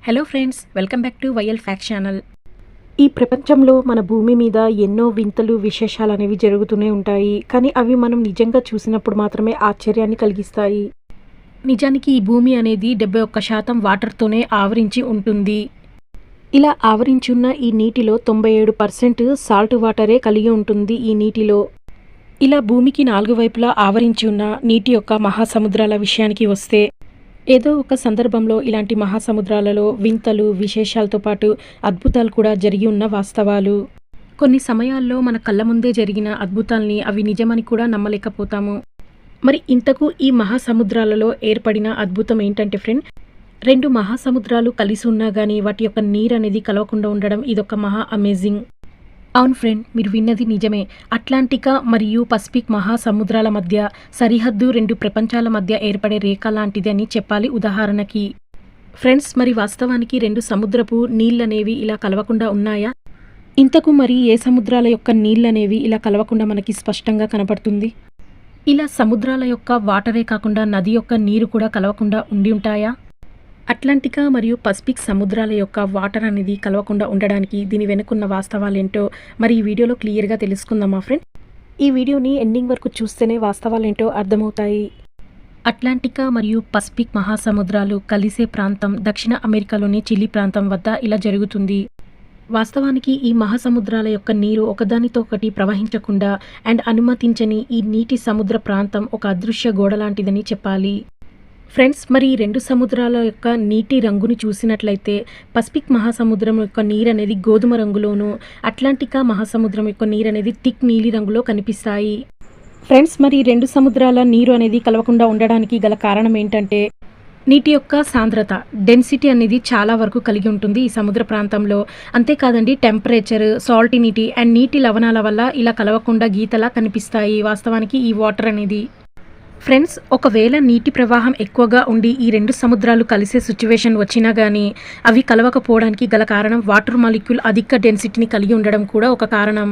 Hello friends, welcome back to YL fact channel. ఈ ప్రపంచంలో మన భూమి మీద ఎన్నో వింతలు విశేషాలు అనేవి జరుగుతూనే ఉంటాయి. కానీ అవి మనం నిజంగా చూసినప్పుడు మాత్రమే ఆశ్చర్యాన్ని కలిగిస్తాయి. నిజానికి ఈ భూమి అనేది 71% వాటర్తోనే ఆవరించి ఉంటుంది. ఇలా ఆవరించి ఉన్న ఈ నీటిలో 97% సాల్ట్ వాటరే కలిగి ఉంటుంది. ఈ నీటిలో ఇలా భూమికి 4 వైపులా ఆవరించి ఉన్న నీటి యొక్క మహాసముద్రాల విషయానికి వస్తే, ఏదో ఒక సందర్భంలో ఇలాంటి మహాసముద్రాలలో వింతలు విశేషాలతో పాటు అద్భుతాలు కూడా జరిగి ఉన్న వాస్తవాలు. కొన్ని సమయాల్లో మన కళ్ళ ముందే జరిగిన అద్భుతాల్ని అవి నిజమని కూడా నమ్మలేకపోతాము. మరి ఇంతకు ఈ మహాసముద్రాలలో ఏర్పడిన అద్భుతం ఏంటంటే ఫ్రెండ్, 2 మహాసముద్రాలు కలిసి ఉన్నా కానీ వాటి యొక్క నీరు అనేది కలవకుండా ఉండడం ఇదొక మహా అమేజింగ్. అవును ఫ్రెండ్, మీరు విన్నది నిజమే. అట్లాంటికా మరియు పసిఫిక్ మహాసముద్రాల మధ్య సరిహద్దు 2 ప్రపంచాల మధ్య ఏర్పడే రేఖ లాంటిది అని చెప్పాలి ఉదాహరణకి. ఫ్రెండ్స్, మరి వాస్తవానికి 2 సముద్రపు నీళ్ళనేవి ఇలా కలవకుండా ఉన్నాయా? ఇంతకు మరి ఏ సముద్రాల యొక్క నీళ్ళనేవి ఇలా కలవకుండా మనకి స్పష్టంగా కనపడుతుంది? ఇలా సముద్రాల యొక్క వాటరే కాకుండా నది యొక్క నీరు కూడా కలవకుండా ఉండి ఉంటాయా? అట్లాంటికా మరియు పసిఫిక్ సముద్రాల యొక్క వాటర్ అనేది కలవకుండా ఉండడానికి దీని వెనుకున్న వాస్తవాలేంటో మరి ఈ వీడియోలో క్లియర్గా తెలుసుకుందామా ఫ్రెండ్. ఈ వీడియోని ఎండింగ్ వరకు చూస్తేనే వాస్తవాలేంటో అర్థమవుతాయి. అట్లాంటికా మరియు పసిఫిక్ మహాసముద్రాలు కలిసే ప్రాంతం దక్షిణ అమెరికాలోని చిలీ ప్రాంతం వద్ద ఇలా జరుగుతుంది. వాస్తవానికి ఈ మహాసముద్రాల యొక్క నీరు ఒకదానితో ఒకటి ప్రవహించకుండా అండ్ అనుమతించని ఈ నీటి సముద్ర ప్రాంతం ఒక అదృశ్య గోడ లాంటిదని చెప్పాలి. ఫ్రెండ్స్, మరి ఈ 2 సముద్రాల యొక్క నీటి రంగుని చూసినట్లయితే పసిఫిక్ మహాసముద్రం యొక్క నీరు అనేది గోధుమ రంగులోను, అట్లాంటికా మహాసముద్రం యొక్క నీరు అనేది థిక్ నీలి రంగులో కనిపిస్తాయి. ఫ్రెండ్స్, మరి ఈ 2 సముద్రాల నీరు అనేది కలవకుండా ఉండడానికి గల కారణం ఏంటంటే, నీటి యొక్క సాంద్రత డెన్సిటీ అనేది చాలా వరకు కలిగి ఉంటుంది ఈ సముద్ర ప్రాంతంలో. అంతేకాదండి, టెంపరేచర్, సాల్టినిటీ అండ్ నీటి లవణాల వల్ల ఇలా కలవకుండా గీతలా కనిపిస్తాయి వాస్తవానికి ఈ వాటర్ అనేది. ఫ్రెండ్స్, ఒకవేళ నీటి ప్రవాహం ఎక్కువగా ఉండి ఈ 2 సముద్రాలు కలిసే సిచ్యువేషన్ వచ్చినా కానీ అవి కలవకపోవడానికి గల కారణం వాటర్ మాలిక్యూల్ అధిక డెన్సిటీని కలిగి ఉండడం కూడా ఒక కారణం.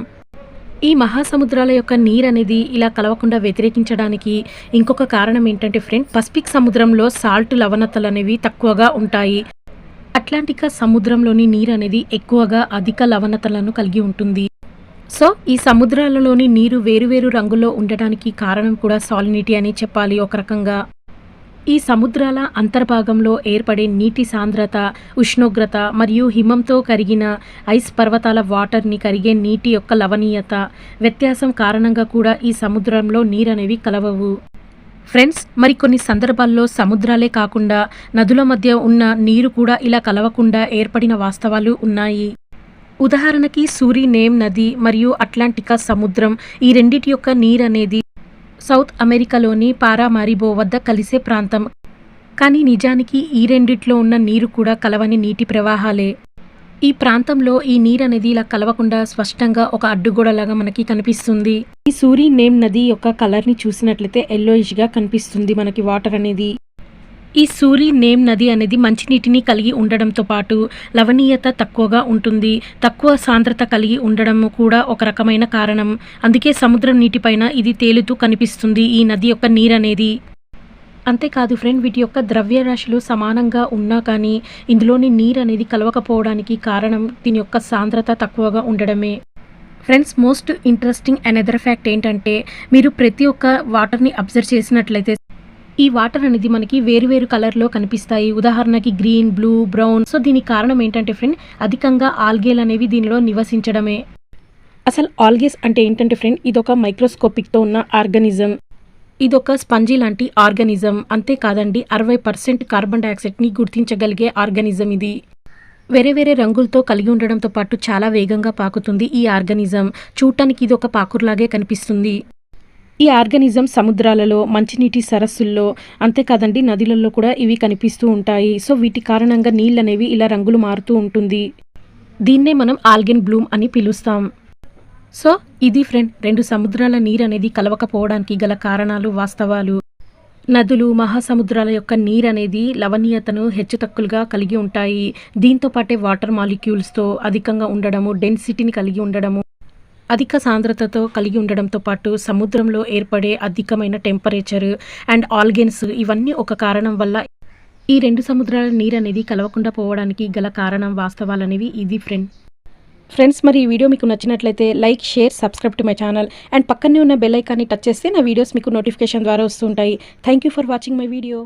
ఈ మహాసముద్రాల యొక్క నీరు అనేది ఇలా కలవకుండా వ్యతిరేకించడానికి ఇంకొక కారణం ఏంటంటే ఫ్రెండ్, పసిఫిక్ సముద్రంలో సాల్ట్ లవణతలు అనేవి తక్కువగా ఉంటాయి. అట్లాంటికా సముద్రంలోని నీరు అనేది ఎక్కువగా అధిక లవణతలను కలిగి ఉంటుంది. సో ఈ సముద్రాలలోని నీరు వేరువేరు రంగుల్లో ఉండడానికి కారణం కూడా సాలినిటీ అని చెప్పాలి ఒక రకంగా. ఈ సముద్రాల అంతర్భాగంలో ఏర్పడే నీటి సాంద్రత, ఉష్ణోగ్రత మరియు హిమంతో కరిగిన ఐస్ పర్వతాల వాటర్ని కరిగే నీటి యొక్క లవణీయత వ్యత్యాసం కారణంగా కూడా ఈ సముద్రంలో నీరనేవి కలవవు. ఫ్రెండ్స్, మరికొన్ని సందర్భాల్లో సముద్రాలే కాకుండా నదుల మధ్య ఉన్న నీరు కూడా ఇలా కలవకుండా ఏర్పడిన వాస్తవాలు ఉన్నాయి. ఉదాహరణకి సూరినేమ్ నది మరియు అట్లాంటికా సముద్రం ఈ రెండిటి యొక్క నీరు అనేది సౌత్ అమెరికాలోని పారామారిబో వద్ద కలిసే ప్రాంతం. కానీ నిజానికి ఈ రెండిట్లో ఉన్న నీరు కూడా కలవని నీటి ప్రవాహాలే. ఈ ప్రాంతంలో ఈ నీరు అనేది ఇలా కలవకుండా స్పష్టంగా ఒక అడ్డుగోడలాగా మనకి కనిపిస్తుంది. ఈ సూరినేమ్ నది యొక్క కలర్ని చూసినట్లయితే ఎల్లోయిష్గా కనిపిస్తుంది మనకి వాటర్ అనేది. ఈ సూరినేమ్ నది అనేది మంచినీటిని కలిగి ఉండడంతో పాటు లవణీయత తక్కువగా ఉంటుంది, తక్కువ సాంద్రత కలిగి ఉండడం కూడా ఒక రకమైన కారణం. అందుకే సముద్రం నీటిపైన ఇది తేలుతూ కనిపిస్తుంది ఈ నది యొక్క నీరు అనేది. అంతేకాదు ఫ్రెండ్, వీటి యొక్క ద్రవ్యరాశులు సమానంగా ఉన్నా కానీ ఇందులోని నీరు అనేది కలవకపోవడానికి కారణం దీని యొక్క సాంద్రత తక్కువగా ఉండడమే. Friends, most interesting another fact ఏంటంటే, మీరు ప్రతి ఒక్క వాటర్ని అబ్జర్వ్ చేసినట్లయితే ఈ వాటర్ అనేది మనకి వేరువేరు కలర్లో కనిపిస్తాయి. ఉదాహరణకి గ్రీన్, బ్లూ, బ్రౌన్. సో దీనికి కారణం ఏంటంటే ఫ్రెండ్, అధికంగా ఆల్గేలు అనేవి దీనిలో నివసించడమే. అసలు ఆల్గేస్ అంటే ఏంటంటే ఫ్రెండ్, ఇదొక మైక్రోస్కోపిక్తో ఉన్న ఆర్గానిజం. ఇదొక స్పంజీ లాంటి ఆర్గానిజం. అంతేకాదండి, 60% కార్బన్ డైఆక్సైడ్ని గుర్తించగలిగే ఆర్గానిజం ఇది. వేరే వేరే రంగులతో కలిగి ఉండడంతో పాటు చాలా వేగంగా పాకుతుంది ఈ ఆర్గానిజం. చూడటానికి ఇది ఒక పాకుర్లాగే కనిపిస్తుంది. ఈ ఆర్గానిజం సముద్రాలలో, మంచినీటి సరస్సుల్లో, అంతేకాదండి నదులలో కూడా ఇవి కనిపిస్తూ ఉంటాయి. సో వీటి కారణంగా నీళ్ళు అనేవి ఇలా రంగులు మారుతూ ఉంటుంది. దీన్నే మనం ఆల్గెన్ బ్లూమ్ అని పిలుస్తాం. సో ఇది ఫ్రెండ్, 2 సముద్రాల నీరు అనేది కలవకపోవడానికి గల కారణాలు, వాస్తవాలు. నదులు, మహాసముద్రాల యొక్క నీరు అనేది లవణీయతను హెచ్చుతక్కులుగా కలిగి ఉంటాయి. దీంతో పాటే వాటర్ మాలిక్యూల్స్తో అధికంగా ఉండడము, డెన్సిటీని కలిగి ఉండడము, అధిక సాంద్రతతో కలిగి ఉండడంతో పాటు సముద్రంలో ఏర్పడే అధికమైన టెంపరేచర్ అండ్ ఆల్గెన్స్ ఇవన్నీ ఒక కారణం వల్ల ఈ 2 సముద్రాల నీరు అనేది కలవకుండా పోవడానికి గల కారణం వాస్తవాలనేవి ఇది ఫ్రెండ్స్ మరి ఈ వీడియో మీకు నచ్చినట్లయితే like, share, subscribe to my channel and పక్కనే ఉన్న బెల్ ఐకాన్ని టచ్ చేస్తే నా వీడియోస్ మీకు నోటిఫికేషన్ ద్వారా వస్తుంటాయి. Thank you for watching my video.